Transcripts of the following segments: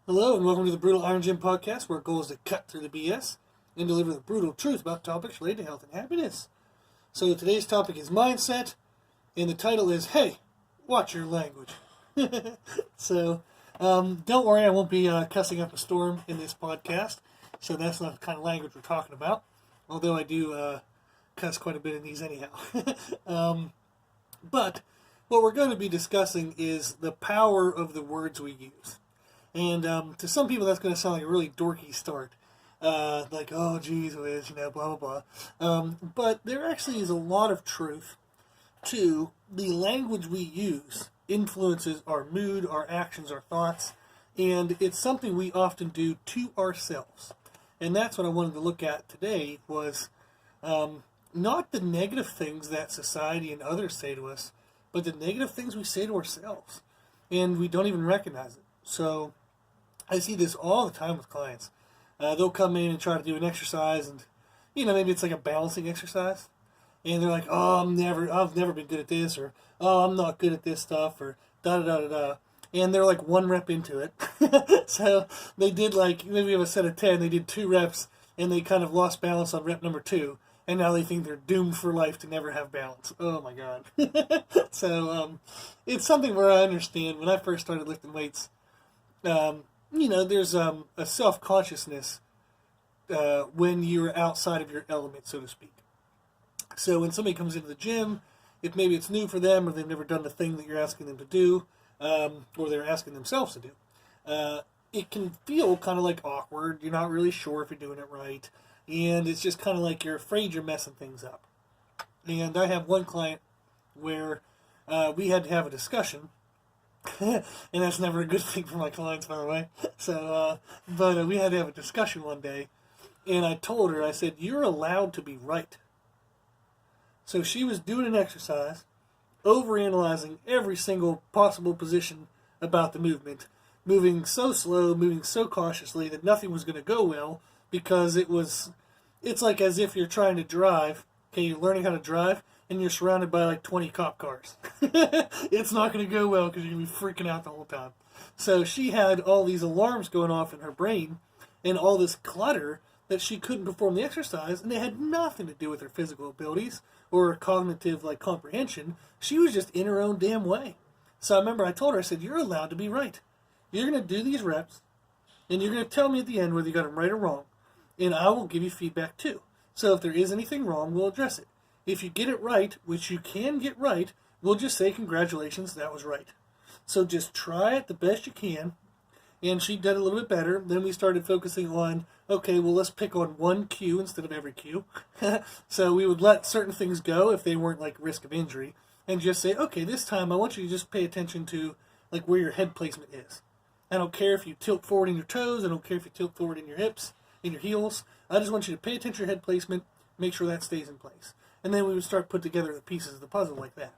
Hello and welcome to the Brutal Iron Gym podcast, where our goal is to cut through the BS and deliver the brutal truth about topics related to health and happiness. So today's topic is mindset, and the title is, Hey, watch your language. So don't worry, I won't be cussing up a storm in this podcast, so that's not the kind of language we're talking about, although I do cuss quite a bit in these anyhow. But what we're going to be discussing is the power of the words we use. And to some people, that's going to sound like a really dorky start. Like, oh, geez whiz, blah, blah, blah. But there actually is a lot of truth to the language we use influences our mood, our actions, our thoughts. And it's something we often do to ourselves. And that's what I wanted to look at today was not the negative things that society and others say to us, but the negative things we say to ourselves. And we don't even recognize it. So I see this all the time with clients. They'll come in and try to do an exercise, and maybe it's like a balancing exercise, and they're like, "Oh, I've never been good at this," or "Oh, I'm not good at this stuff," or da da da da da. And they're like one rep into it, so they did like maybe we have a set of 10. They did 2 reps, and they kind of lost balance on rep number 2, and now they think they're doomed for life to never have balance. Oh my god! So it's something where I understand when I first started lifting weights. There's a self-consciousness when you're outside of your element, so to speak. So when somebody comes into the gym, if maybe it's new for them or they've never done the thing that you're asking them to do, or they're asking themselves to do, it can feel kind of like awkward. You're not really sure if you're doing it right, and it's just kind of like you're afraid you're messing things up. And I have one client where we had to have a discussion. And that's never a good thing for my clients, by the way. So, but we had to have a discussion one day, and I told her, I said, "You're allowed to be right." So she was doing an exercise, overanalyzing every single possible position about the movement, moving so slow, moving so cautiously that nothing was going to go well because it's like as if you're trying to drive. Okay, you're learning how to drive, and you're surrounded by like 20 cop cars. It's not going to go well because you're going to be freaking out the whole time. So she had all these alarms going off in her brain and all this clutter that she couldn't perform the exercise, and it had nothing to do with her physical abilities or her cognitive comprehension. She was just in her own damn way. So I remember I told her, I said, "You're allowed to be right. You're going to do these reps, and you're going to tell me at the end whether you got them right or wrong, and I will give you feedback too. So if there is anything wrong, we'll address it. If you get it right, which you can get right, we'll just say, congratulations, that was right. So just try it the best you can." And she did a little bit better. Then we started focusing on, okay, well, let's pick on one cue instead of every cue. So we would let certain things go if they weren't like risk of injury, and just say, okay, this time I want you to just pay attention to like where your head placement is. I don't care if you tilt forward in your toes. I don't care if you tilt forward in your hips, in your heels. I just want you to pay attention to your head placement, make sure that stays in place. And then we would start put together the pieces of the puzzle like that.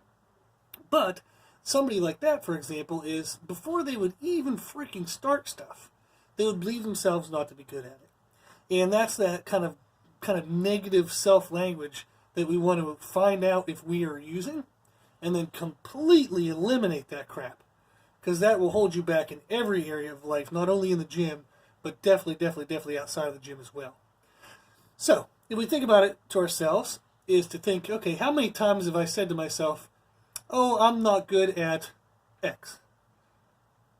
But somebody like that, for example, is before they would even freaking start stuff, they would believe themselves not to be good at it. And that's that kind of negative self-language that we want to find out if we are using, and then completely eliminate that crap. Because that will hold you back in every area of life, not only in the gym, but definitely outside of the gym as well. So, if we think about it to ourselves, is to think, okay, how many times have I said to myself, "Oh, I'm not good at X."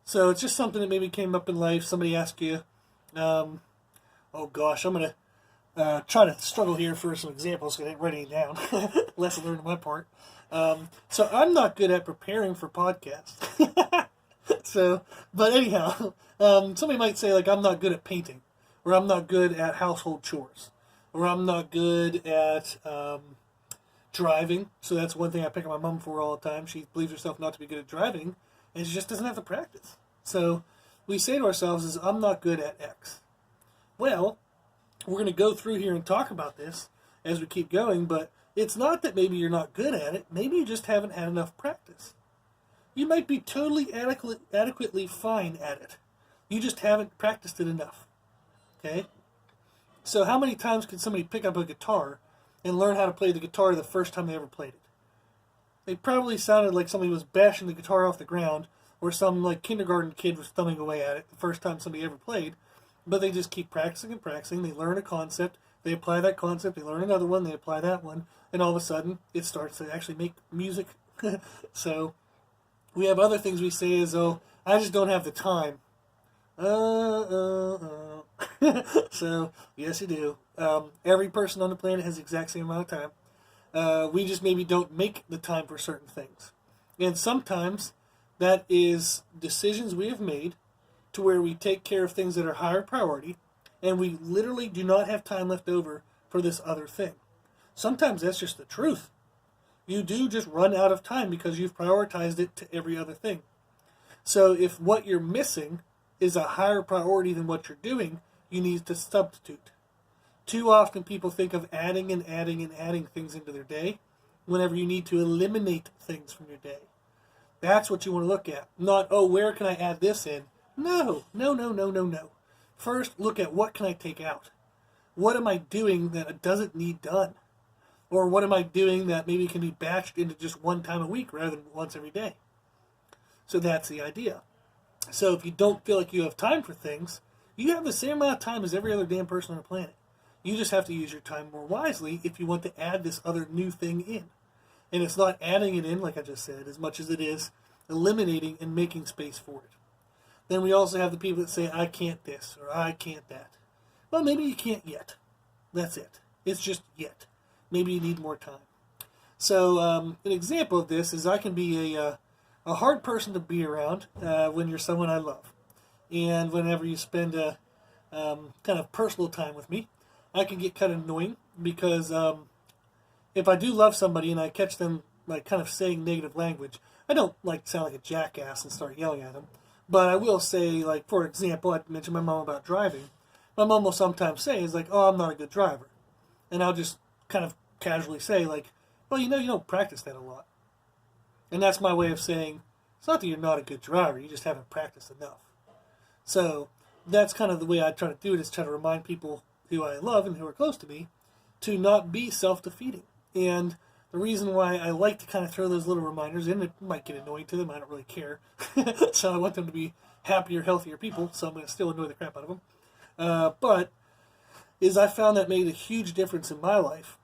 So it's just something that maybe came up in life. Somebody asked you, oh gosh, I'm going to try to struggle here for some examples because I ain't writing it down. Lesson learned on my part. So I'm not good at preparing for podcasts. So, but anyhow, somebody might say, like, I'm not good at painting, or I'm not good at household chores, or I'm not good at driving. So that's one thing I pick on my mom for all the time. She believes herself not to be good at driving, and she just doesn't have the practice. So we say to ourselves is, I'm not good at X. Well, we're going to go through here and talk about this as we keep going, but it's not that maybe you're not good at it. Maybe you just haven't had enough practice. You might be totally adequately fine at it. You just haven't practiced it enough. Okay? So how many times can somebody pick up a guitar and learn how to play the guitar the first time they ever played it? It probably sounded like somebody was bashing the guitar off the ground, or some like kindergarten kid was thumbing away at it the first time somebody ever played, but they just keep practicing and practicing. They learn a concept, they apply that concept, they learn another one, they apply that one, and all of a sudden it starts to actually make music. So we have other things we say as, oh, I just don't have the time. So, yes, you do. Every person on the planet has the exact same amount of time. We just maybe don't make the time for certain things. And sometimes that is decisions we have made to where we take care of things that are higher priority, and we literally do not have time left over for this other thing. Sometimes that's just the truth. You do just run out of time because you've prioritized it to every other thing. So if what you're missing is a higher priority than what you're doing, you need to substitute. Too often people think of adding and adding and adding things into their day whenever you need to eliminate things from your day. That's what you want to look at. Not, oh, where can I add this in? No. First, look at what can I take out. What am I doing that doesn't need done? Or what am I doing that maybe can be batched into just one time a week rather than once every day? So that's the idea. So if you don't feel like you have time for things, you have the same amount of time as every other damn person on the planet. You just have to use your time more wisely if you want to add this other new thing in. And it's not adding it in, like I just said, as much as it is eliminating and making space for it. Then we also have the people that say, I can't this, or I can't that. Well, maybe you can't yet. That's it. It's just yet. Maybe you need more time. So an example of this is I can be a hard person to be around when you're someone I love. And whenever you spend kind of personal time with me, I can get kind of annoying because if I do love somebody and I catch them like kind of saying negative language, I don't like sound like a jackass and start yelling at them. But I will say, like, for example, I mentioned my mom about driving. My mom will sometimes say, is like, oh, I'm not a good driver. And I'll just kind of casually say, like, well, you don't practice that a lot. And that's my way of saying, it's not that you're not a good driver, you just haven't practiced enough. So that's kind of the way I try to do it, is try to remind people who I love and who are close to me to not be self-defeating. And the reason why I like to kind of throw those little reminders in, it might get annoying to them, I don't really care. So I want them to be happier, healthier people, so I'm going to still annoy the crap out of them. But I found that made a huge difference in my life.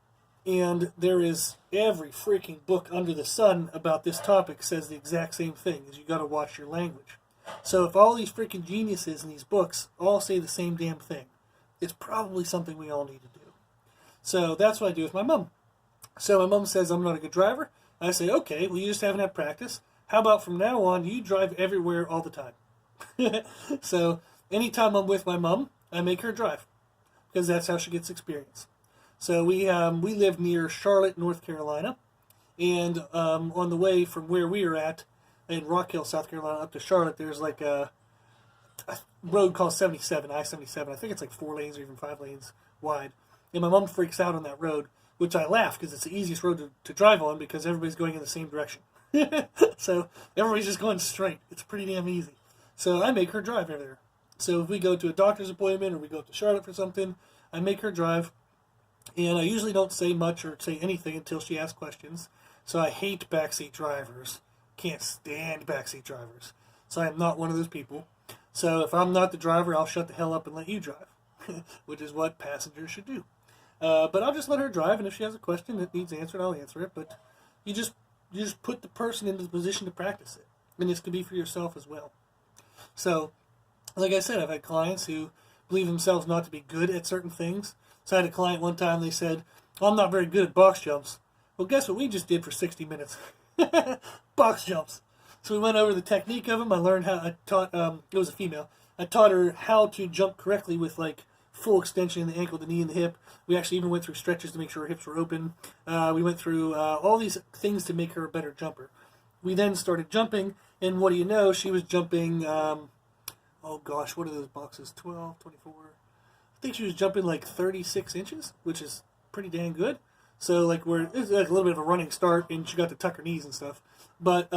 And there is every freaking book under the sun about this topic says the exact same thing, is you got to watch your language. So if all these freaking geniuses in these books all say the same damn thing, it's probably something we all need to do. So that's what I do with my mom. So my mom says I'm not a good driver. I say, okay, well, you just haven't had practice. How about from now on, you drive everywhere all the time? So anytime I'm with my mom, I make her drive because that's how she gets experience. So we live near Charlotte, North Carolina, and on the way from where we are at in Rock Hill, South Carolina, up to Charlotte, there's like a road called 77, I-77. I think it's like 4 lanes or even 5 lanes wide. And my mom freaks out on that road, which I laugh because it's the easiest road to drive on because everybody's going in the same direction. So everybody's just going straight. It's pretty damn easy. So I make her drive everywhere. So if we go to a doctor's appointment or we go up to Charlotte for something, I make her drive. And I usually don't say much or say anything until she asks questions. So I hate backseat drivers. Can't stand backseat drivers. So I am not one of those people. So if I'm not the driver, I'll shut the hell up and let you drive, which is what passengers should do. But I'll just let her drive, and if she has a question that needs answered, I'll answer it. But you just put the person into the position to practice it. And this could be for yourself as well. So, like I said, I've had clients who believe themselves not to be good at certain things. So I had a client one time, they said, oh, I'm not very good at box jumps. Well, guess what we just did for 60 minutes? Box jumps. So we went over the technique of them. I learned how, it was a female. I taught her how to jump correctly with like full extension in the ankle, the knee, and the hip. We actually even went through stretches to make sure her hips were open. We went through all these things to make her a better jumper. We then started jumping, and what do you know, she was jumping, oh gosh, what are those boxes, 12, 24? I think she was jumping like 36 inches, which is pretty dang good. So like it's like a little bit of a running start, and she got to tuck her knees and stuff. But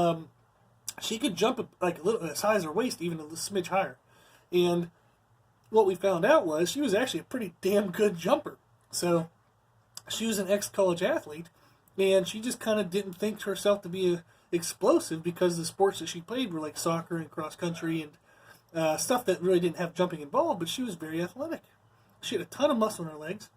she could jump like a little as high as her waist, even a smidge higher. And what we found out was she was actually a pretty damn good jumper. So she was an ex-college athlete, and she just kind of didn't think herself to be explosive because the sports that she played were like soccer and cross country and stuff that really didn't have jumping involved, but she was very athletic. She had a ton of muscle in her legs.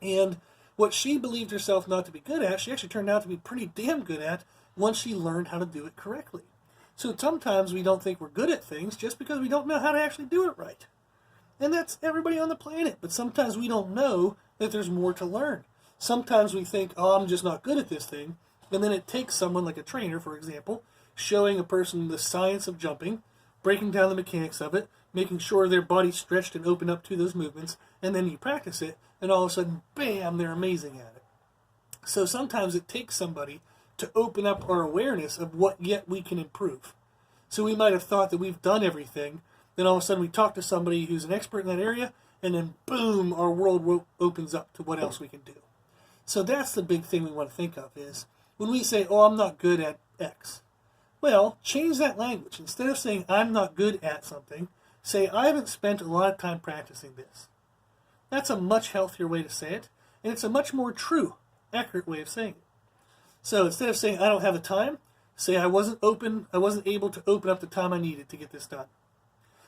And what she believed herself not to be good at, she actually turned out to be pretty damn good at once she learned how to do it correctly. So sometimes we don't think we're good at things just because we don't know how to actually do it right. And that's everybody on the planet. But sometimes we don't know that there's more to learn. Sometimes we think, oh, I'm just not good at this thing. And then it takes someone like a trainer, for example, showing a person the science of jumping, breaking down the mechanics of it, making sure their body's stretched and opened up to those movements, and then you practice it, and all of a sudden, bam, they're amazing at it. So sometimes it takes somebody to open up our awareness of what yet we can improve. So we might have thought that we've done everything, then all of a sudden we talk to somebody who's an expert in that area, and then boom, our world opens up to what else we can do. So that's the big thing we want to think of is, when we say, oh, I'm not good at X, well, change that language. Instead of saying, I'm not good at something, say, I haven't spent a lot of time practicing this. That's a much healthier way to say it, and it's a much more true, accurate way of saying it. So instead of saying, I don't have the time, say, I wasn't able to open up the time I needed to get this done.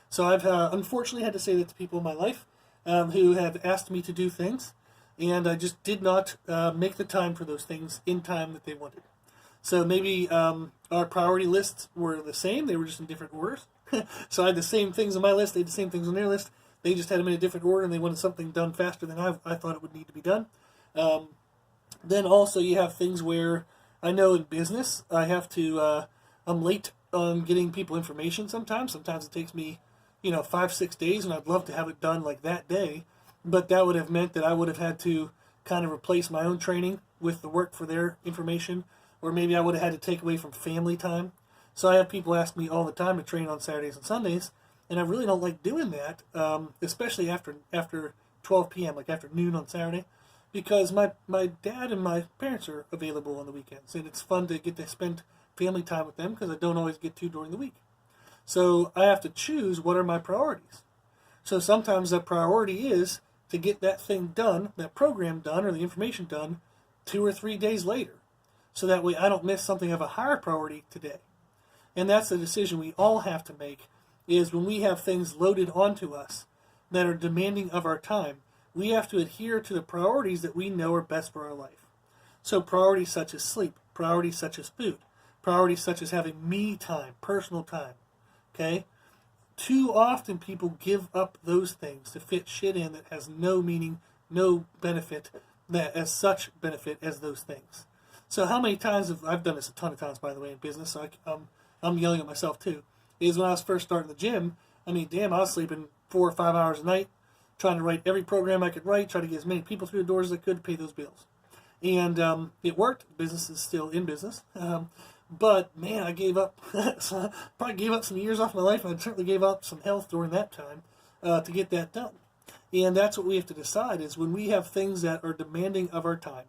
So I've unfortunately had to say that to people in my life who have asked me to do things, and I just did not make the time for those things in time that they wanted. So maybe our priority lists were the same, they were just in different orders. So I had the same things on my list, they had the same things on their list, they just had them in a different order, and they wanted something done faster than I thought it would need to be done. Then also you have things where I know in business I have to, I'm late on getting people information sometimes. Sometimes it takes me, 5-6 days, and I'd love to have it done like that day. But that would have meant that I would have had to kind of replace my own training with the work for their information, or maybe I would have had to take away from family time. So I have people ask me all the time to train on Saturdays and Sundays, and I really don't like doing that, especially after 12 p.m., like after noon on Saturday, because my dad and my parents are available on the weekends, and it's fun to get to spend family time with them because I don't always get to during the week. So I have to choose what are my priorities. So sometimes the priority is to get that thing done, that program done, or the information done 2 or 3 days later. So that way I don't miss something of a higher priority today. And that's the decision we all have to make, is when we have things loaded onto us that are demanding of our time, we have to adhere to the priorities that we know are best for our life. So priorities such as sleep, priorities such as food, priorities such as having me time, personal time. Okay? Too often people give up those things to fit shit in that has no meaning, no benefit, that as such benefit as those things. So how many times I've done this a ton of times, by the way, in business, so I'm yelling at myself too, is when I was first starting the gym, I was sleeping 4 or 5 hours a night, trying to write every program I could write, try to get as many people through the doors as I could to pay those bills. And it worked. Business is still in business. But, man, I gave up. Probably gave up some years off my life, and I certainly gave up some health during that time to get that done. And that's what we have to decide, is when we have things that are demanding of our time,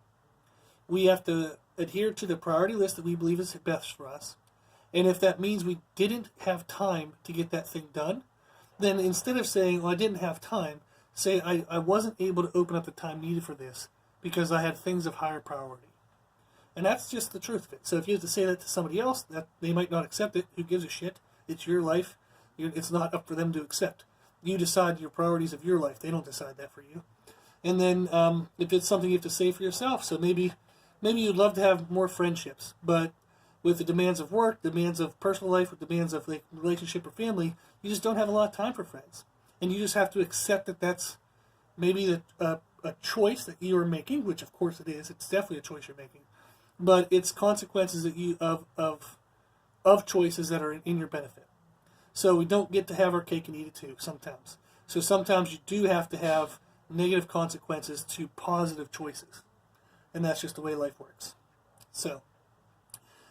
we have to adhere to the priority list that we believe is best for us. And if that means we didn't have time to get that thing done, then instead of saying, well, I didn't have time, say, I wasn't able to open up the time needed for this because I had things of higher priority. And that's just the truth of it. So if you have to say that to somebody else, that they might not accept it. Who gives a shit? It's your life. It's not up for them to accept. You decide your priorities of your life. They don't decide that for you. And then if it's something you have to say for yourself, so maybe you'd love to have more friendships, but with the demands of work, demands of personal life, with demands of like relationship or family, you just don't have a lot of time for friends. And you just have to accept that that's maybe a choice that you are making, which of course it is. It's definitely a choice you're making. But it's consequences that you of choices that are in your benefit. So we don't get to have our cake and eat it too sometimes. So sometimes you do have to have negative consequences to positive choices. And that's just the way life works. So,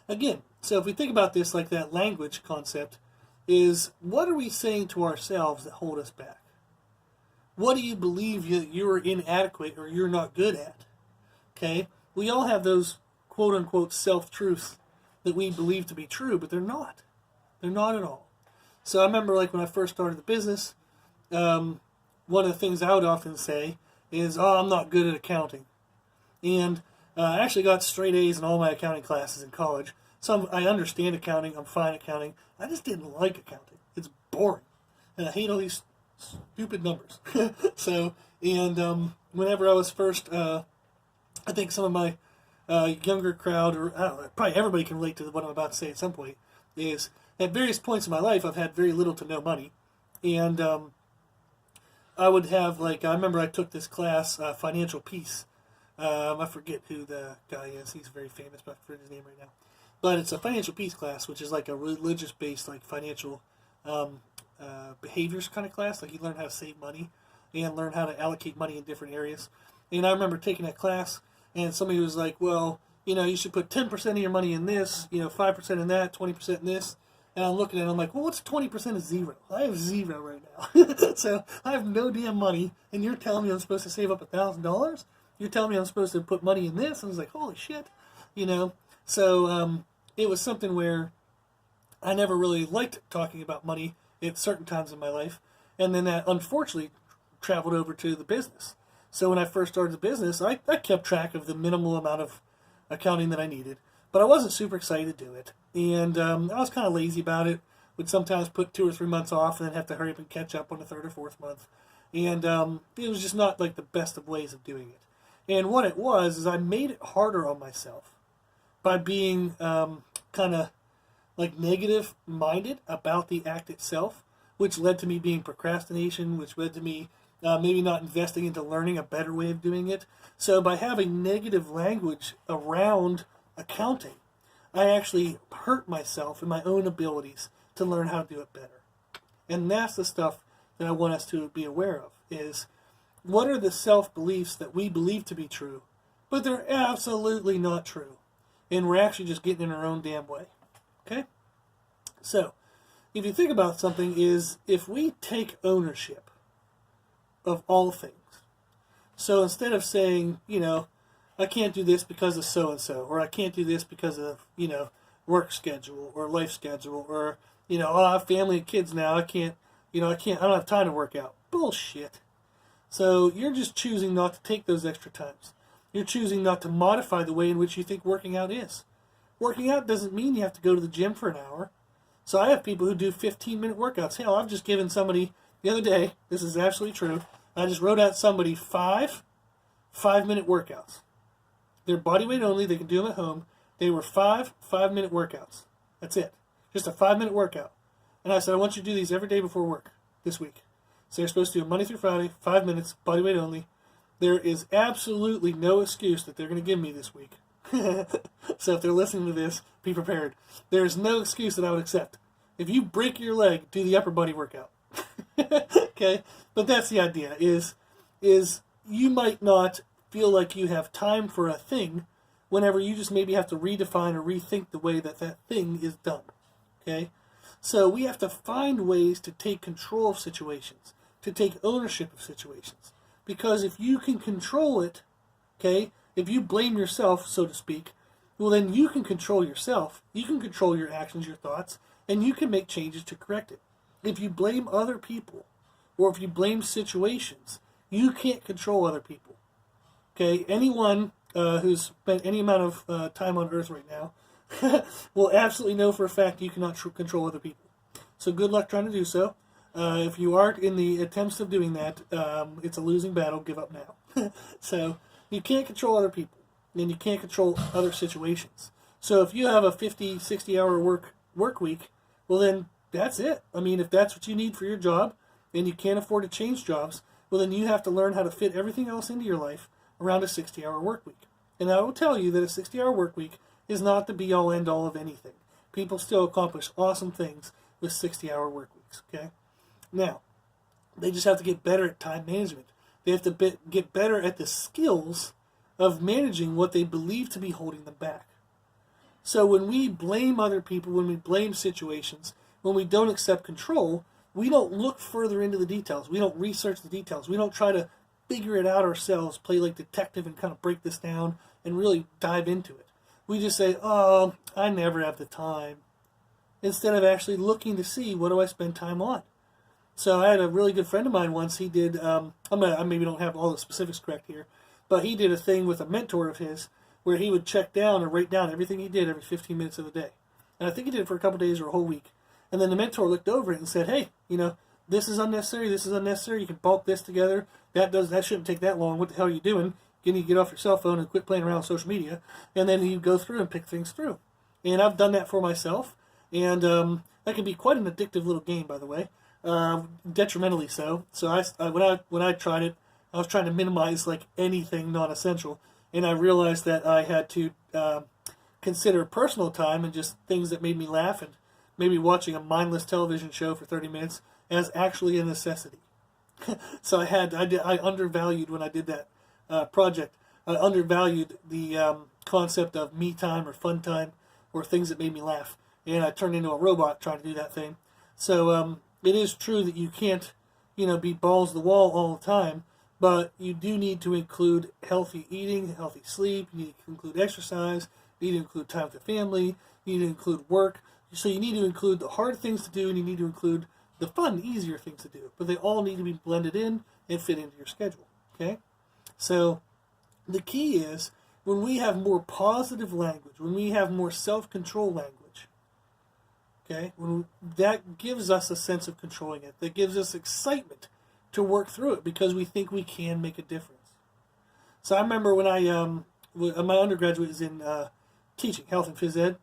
again, so if we think about this like that language concept, is what are we saying to ourselves that hold us back? What do you believe you're inadequate or you're not good at? Okay? We all have those quote-unquote self-truths that we believe to be true, but they're not. They're not at all. So I remember like when I first started the business, one of the things I would often say is, oh, I'm not good at accounting. And I actually got straight A's in all my accounting classes in college, I understand accounting. I'm fine at accounting. I just didn't like accounting. It's boring, and I hate all these stupid numbers. So, and whenever I was first, I think some of my younger crowd, or I don't know, probably everybody can relate to what I'm about to say at some point, is at various points in my life I've had very little to no money, and I would have, like, I remember I took this class, Financial Peace. I forget who the guy is. He's very famous, but I forget his name right now. But it's a Financial Peace class, which is like a religious-based, like, financial behaviors kind of class. Like, you learn how to save money and learn how to allocate money in different areas. And I remember taking that class, and somebody was like, well, you should put 10% of your money in this, 5% in that, 20% in this. And I'm looking at it, I'm like, well, what's 20% of zero? I have zero right now. So I have no damn money, and you're telling me I'm supposed to save up $1,000? You're telling me I'm supposed to put money in this? And I was like, holy shit, So it was something where I never really liked talking about money at certain times in my life. And then that, unfortunately, traveled over to the business. So when I first started the business, I kept track of the minimal amount of accounting that I needed. But I wasn't super excited to do it. And I was kind of lazy about it. Would sometimes put 2 or 3 months off and then have to hurry up and catch up on the 3rd or 4th month. And it was just not like the best of ways of doing it. And what it was is I made it harder on myself by being kind of like negative minded about the act itself, which led to me being procrastination, which led to me maybe not investing into learning a better way of doing it. So by having negative language around accounting, I actually hurt myself in my own abilities to learn how to do it better. And that's the stuff that I want us to be aware of, is what are the self-beliefs that we believe to be true, but they're absolutely not true. And we're actually just getting in our own damn way. Okay? So, if you think about something, is if we take ownership of all things, so instead of saying, I can't do this because of so-and-so, or I can't do this because of, work schedule or life schedule, or, I have family and kids now, I don't have time to work out. Bullshit. So you're just choosing not to take those extra times. You're choosing not to modify the way in which you think working out is. Working out doesn't mean you have to go to the gym for an hour. So I have people who do 15-minute workouts. Hell, I've just given somebody the other day, this is absolutely true, I just wrote out somebody 5-minute workouts. They're body weight only. They can do them at home. They were 5-minute workouts. That's it. Just a 5-minute workout. And I said, I want you to do these every day before work this week. So you're supposed to do it Monday through Friday, 5 minutes, body weight only. There is absolutely no excuse that they're going to give me this week. So if they're listening to this, be prepared. There's no excuse that I would accept. If you break your leg, do the upper body workout. Okay? But that's the idea, is you might not feel like you have time for a thing whenever you just maybe have to redefine or rethink the way that thing is done. Okay? So we have to find ways to take control of situations, to take ownership of situations. Because if you can control it, okay, if you blame yourself, so to speak, well then you can control yourself, you can control your actions, your thoughts, and you can make changes to correct it. If you blame other people, or if you blame situations, you can't control other people. Okay, anyone who's spent any amount of time on Earth right now will absolutely know for a fact you cannot control other people. So good luck trying to do so. If you aren't in the attempts of doing that, it's a losing battle. Give up now. So you can't control other people, and you can't control other situations. So if you have a 50, 60-hour work week, well then that's it. I mean, if that's what you need for your job, and you can't afford to change jobs, well then you have to learn how to fit everything else into your life around a 60-hour work week. And I will tell you that a 60-hour work week is not the be-all, end-all of anything. People still accomplish awesome things with 60-hour work weeks, okay? Now, they just have to get better at time management. They have to get better at the skills of managing what they believe to be holding them back. So when we blame other people, when we blame situations, when we don't accept control, we don't look further into the details. We don't research the details. We don't try to figure it out ourselves, play like detective and kind of break this down and really dive into it. We just say, oh, I never have the time, instead of actually looking to see, what do I spend time on? So I had a really good friend of mine once. He did, I maybe don't have all the specifics correct here, but he did a thing with a mentor of his where he would check down or write down everything he did every 15 minutes of the day. And I think he did it for a couple days or a whole week. And then the mentor looked over it and said, hey, this is unnecessary, this is unnecessary, you can bulk this together, that shouldn't take that long, what the hell are you doing? You need to get off your cell phone and quit playing around with social media. And then you go through and pick things through. And I've done that for myself, and that can be quite an addictive little game, by the way, detrimentally so. So when I tried it, I was trying to minimize like anything non-essential, and I realized that I had to consider personal time and just things that made me laugh, and maybe watching a mindless television show for 30 minutes as actually a necessity. So I undervalued when I did that project. I undervalued the concept of me time or fun time or things that made me laugh, and I turned into a robot trying to do that thing. So it is true that you can't, be balls to the wall all the time, but you do need to include healthy eating, healthy sleep. You need to include exercise. You need to include time with the family. You need to include work. So you need to include the hard things to do, and you need to include the fun, easier things to do. But they all need to be blended in and fit into your schedule. Okay? So the key is when we have more positive language, when we have more self-control language, okay, that gives us a sense of controlling it. That gives us excitement to work through it because we think we can make a difference. So I remember when my undergraduate was in teaching, health and phys ed,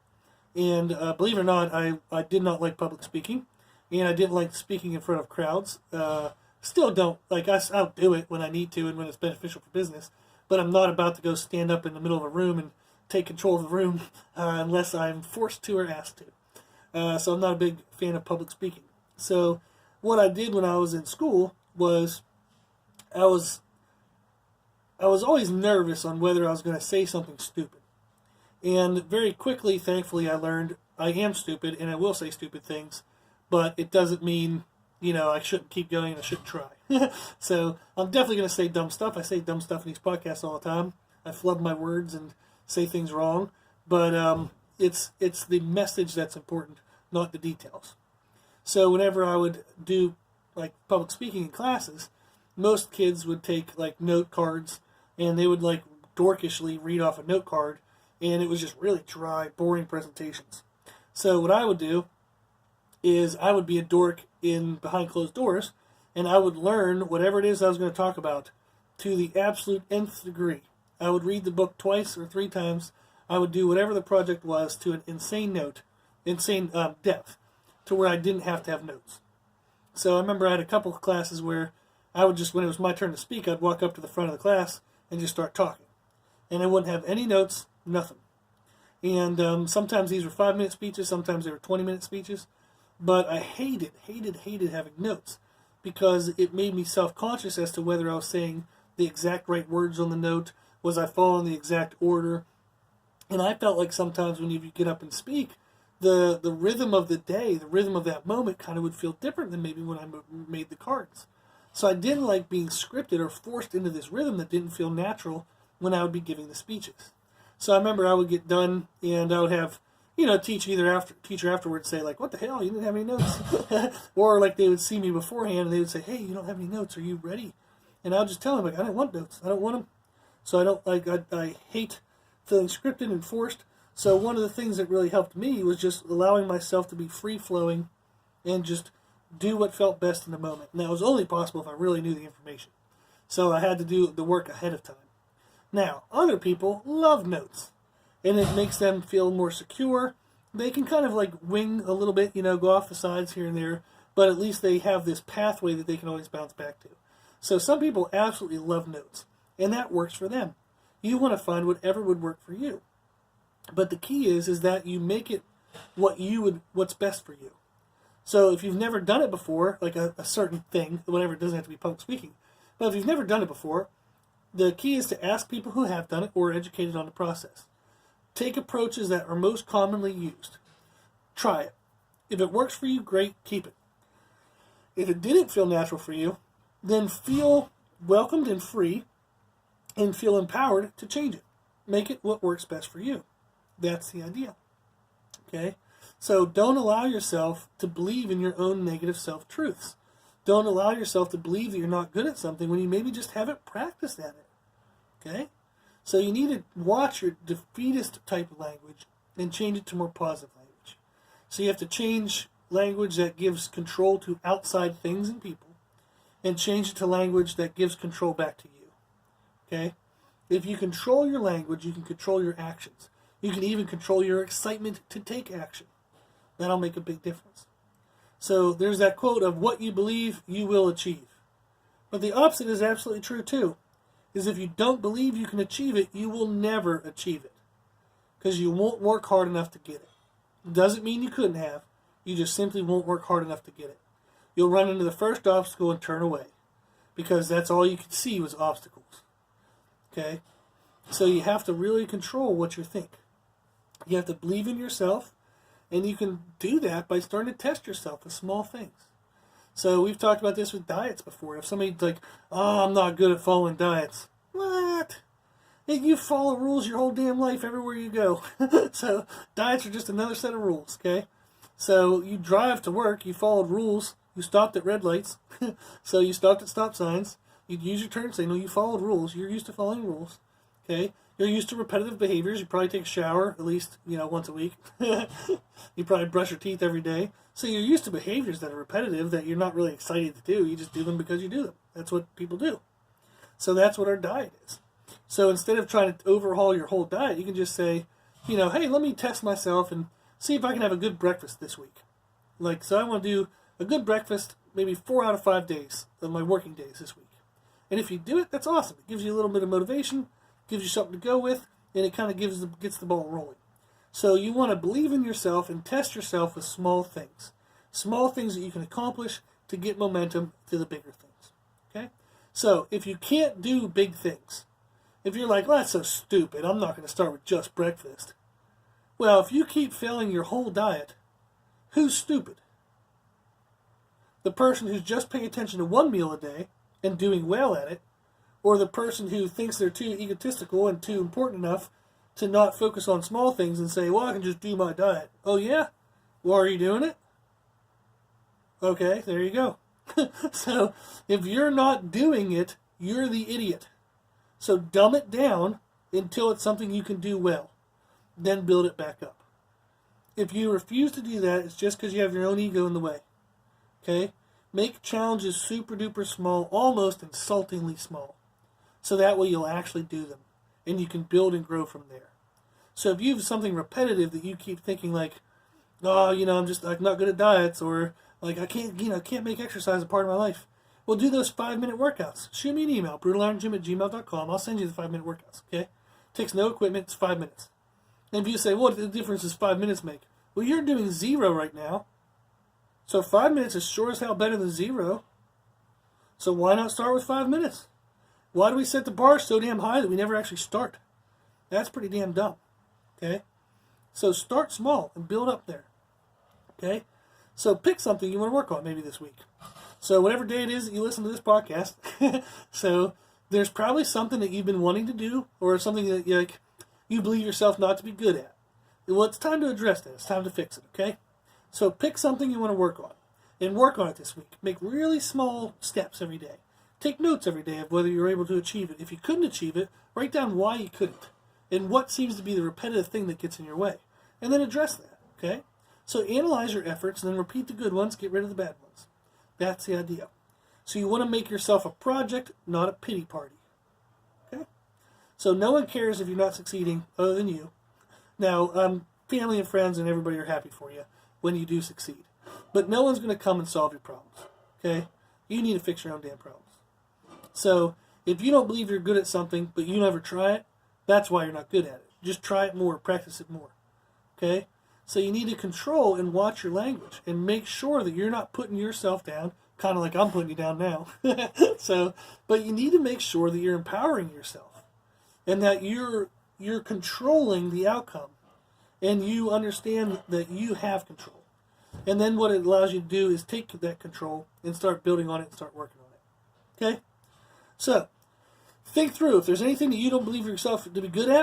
and believe it or not, I did not like public speaking, and I didn't like speaking in front of crowds. Still don't. I'll do it when I need to and when it's beneficial for business, but I'm not about to go stand up in the middle of a room and take control of the room unless I'm forced to or asked to. So I'm not a big fan of public speaking. So what I did when I was in school was I was always nervous on whether I was going to say something stupid. And very quickly, thankfully, I learned I am stupid and I will say stupid things, but it doesn't mean, I shouldn't keep going and I shouldn't try. So I'm definitely going to say dumb stuff. I say dumb stuff in these podcasts all the time. I flub my words and say things wrong, but it's the message that's important, not the details. So whenever I would do like public speaking in classes, most kids would take like note cards and they would like dorkishly read off a note card, and it was just really dry, boring presentations. So what I would do is I would be a dork in behind closed doors, and I would learn whatever it is I was going to talk about to the absolute nth degree. I would read the book twice or three times. I would do whatever the project was to an insane depth, to where I didn't have to have notes. So I remember I had a couple of classes where I would just, when it was my turn to speak, I'd walk up to the front of the class and just start talking. And I wouldn't have any notes, nothing. And sometimes these were 5-minute speeches, sometimes they were 20-minute speeches. But I hated having notes because it made me self-conscious as to whether I was saying the exact right words on the note, was I following the exact order. And I felt like sometimes when you get up and speak, the rhythm of the day, the rhythm of that moment kind of would feel different than maybe when I made the cards. So I didn't like being scripted or forced into this rhythm that didn't feel natural when I would be giving the speeches. So I remember I would get done and I would have, teacher afterwards say like, what the hell, you didn't have any notes? Or like they would see me beforehand and they would say, hey, you don't have any notes, are you ready? And I'll just tell them, like, I don't want notes, I don't want them. So I hate feeling scripted and forced. So one of the things that really helped me was just allowing myself to be free-flowing and just do what felt best in the moment. And that was only possible if I really knew the information. So I had to do the work ahead of time. Now, other people love notes, and it makes them feel more secure. They can kind of like wing a little bit, go off the sides here and there, but at least they have this pathway that they can always bounce back to. So some people absolutely love notes, and that works for them. You want to find whatever would work for you. But the key is that you make it what's best for you. So if you've never done it before, like a certain thing, whatever, it doesn't have to be public speaking, but if you've never done it before, the key is to ask people who have done it or are educated on the process. Take approaches that are most commonly used. Try it. If it works for you, great, keep it. If it didn't feel natural for you, then feel welcomed and free and feel empowered to change it. Make it what works best for you. That's the idea. Okay? So don't allow yourself to believe in your own negative self-truths. Don't allow yourself to believe that you're not good at something when you maybe just haven't practiced at it. Okay? So you need to watch your defeatist type of language and change it to more positive language. So you have to change language that gives control to outside things and people, and change it to language that gives control back to you. Okay? If you control your language, you can control your actions. You can even control your excitement to take action. That'll make a big difference. So there's that quote of what you believe, you will achieve. But the opposite is absolutely true too. Is if you don't believe you can achieve it, you will never achieve it. Because you won't work hard enough to get it. Doesn't mean you couldn't have. You just simply won't work hard enough to get it. You'll run into the first obstacle and turn away. Because that's all you could see was obstacles. Okay? So you have to really control what you think. You have to believe in yourself. And you can do that by starting to test yourself with small things. So we've talked about this with diets before. If somebody's like, oh, I'm not good at following diets. What? Hey, you follow rules your whole damn life everywhere you go. So diets are just another set of rules, okay? So you drive to work, you followed rules, you stopped at red lights, so you stopped at stop signs, you use your turn signal, you followed rules, you're used to following rules, okay? You're used to repetitive behaviors, you probably take a shower at least, once a week. You probably brush your teeth every day. So you're used to behaviors that are repetitive that you're not really excited to do, you just do them because you do them. That's what people do. So that's what our diet is. So instead of trying to overhaul your whole diet, you can just say, hey, let me test myself and see if I can have a good breakfast this week. So I want to do a good breakfast maybe 4 out of 5 days of my working days this week. And if you do it, that's awesome. It gives you a little bit of motivation, gives you something to go with, and it kind of gets the ball rolling. So you want to believe in yourself and test yourself with small things. Small things that you can accomplish to get momentum to the bigger things. Okay? So if you can't do big things, if you're like, well, that's so stupid, I'm not going to start with just breakfast. Well, if you keep failing your whole diet, who's stupid? The person who's just paying attention to one meal a day and doing well at it, or the person who thinks they're too egotistical and too important enough to not focus on small things and say, well, I can just do my diet. Oh, yeah? Well, are you doing it? Okay, there you go. So, if you're not doing it, you're the idiot. So dumb it down until it's something you can do well. Then build it back up. If you refuse to do that, it's just because you have your own ego in the way. Okay? Make challenges super duper small, almost insultingly small. So that way you'll actually do them. And you can build and grow from there. So if you have something repetitive that you keep thinking like, oh, I'm just not good at diets, or like I can't make exercise a part of my life. Well, do those 5-minute workouts. Shoot me an email, brutalironjim@gmail.com. I'll send you the 5-minute workouts, okay? Takes no equipment, it's 5 minutes. And if you say, what the difference does 5 minutes make? Well, you're doing 0 right now. So 5 minutes is sure as hell better than 0. So why not start with 5 minutes? Why do we set the bar so damn high that we never actually start? That's pretty damn dumb, okay? So start small and build up there, okay? So pick something you want to work on maybe this week. So whatever day it is that you listen to this podcast, so there's probably something that you've been wanting to do or something that you believe yourself not to be good at. Well, it's time to address that. It's time to fix it, okay? So pick something you want to work on and work on it this week. Make really small steps every day. Take notes every day of whether you're able to achieve it. If you couldn't achieve it, write down why you couldn't and what seems to be the repetitive thing that gets in your way. And then address that, okay? So analyze your efforts and then repeat the good ones, get rid of the bad ones. That's the idea. So you want to make yourself a project, not a pity party. Okay? So no one cares if you're not succeeding other than you. Now, family and friends and everybody are happy for you when you do succeed. But no one's going to come and solve your problems. Okay? You need to fix your own damn problems. So if you don't believe you're good at something, but you never try it, that's why you're not good at it. Just try it more, practice it more. Okay? So you need to control and watch your language and make sure that you're not putting yourself down, kind of like I'm putting you down now. But you need to make sure that you're empowering yourself and that you're controlling the outcome and you understand that you have control. And then what it allows you to do is take that control and start building on it and start working on it. Okay? So, think through. If there's anything that you don't believe yourself to be good at,